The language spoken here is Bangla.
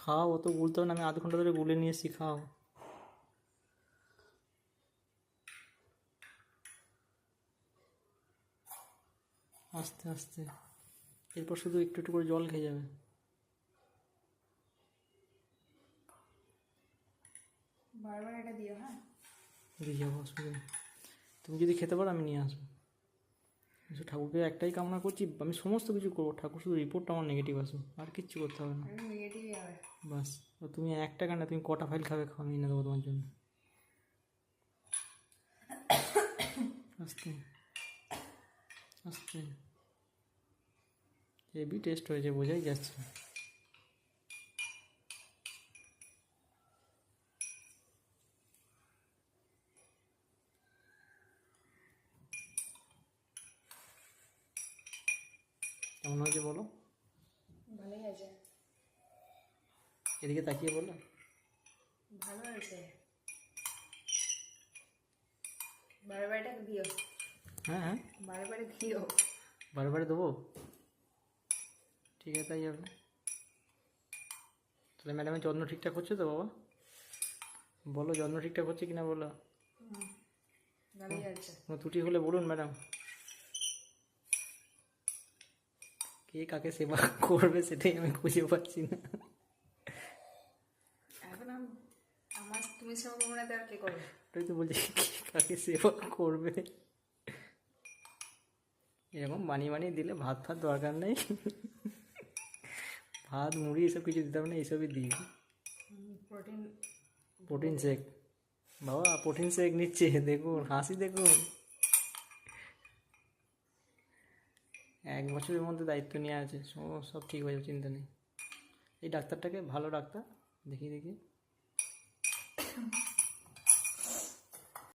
খাও, অত গুলতে হবে না, আমি আধ ঘন্টা ধরে গুলে নিয়ে এসেছি, খাও। আস্তে আস্তে, এরপর শুধু একটু একটু করে জল খেয়ে যাবে। বারবার এটা দিও, হ্যাঁ? দিয়ে যাবো, অসুবিধা নেই। তুমি যদি খেতে পারো আমি নিয়ে আসবো। ঠাকুরকে একটাই কামনা করছি, আমি সমস্ত কিছু করবো, ঠাকুর শুধু রিপোর্টটা আমার নেগেটিভ আসুক, আর কিচ্ছু করতে হবে না। নেগেটিভই হবে। বাস, তুমি একটা কেন, তুমি কটা ফাইল খাবে, খাও, আমি এনে দেবো তোমার জন্য। আস্তে আস্তে, হেভি টেস্ট হয়েছে, বোঝাই যাচ্ছে। কেমন হয়েছে বলো? ভালোই আছে। এদিকে তাকিয়ে বলো। ভালো হয়েছে। বারবার এটা দিও। হ্যাঁ হ্যাঁ, বারবার দিও। বারে বারে দেবো, ঠিক আছে, তাই হবে। তাহলে ম্যাডামের যত্ন ঠিকঠাক হচ্ছে তো বাবা? বলো যত্ন ঠিকঠাক হচ্ছে কিনা বলো। ভালোই আছে। কোনো ত্রুটি হলে বলুন ম্যাডাম। কে কাকে সেবা করবে সেটাই আমি খুঁজে পাচ্ছি না। এখন আমার তুমি সেবা করবো না, আর কে করবে? ওটাই তো বলছি, কে কাকে সেবা করবে। এরকম বানিয়ে বানিয়ে দিলে ভাত ফাত দরকার নেই, ভাত মুড়ি এসব কিছু দিতে হবে না, এইসবই দিই। প্রোটিন। প্রোটিন শেক, বাবা প্রোটিন শেক নিচ্ছে, দেখুন হাসি দেখুন। 1 বছরের মধ্যে দায়িত্ব নিয়ে আছে, সব ঠিক হয়ে যাবে, চিন্তা নেই। এই ডাক্তারটাকে, ভালো ডাক্তার, দেখিয়ে দেখি।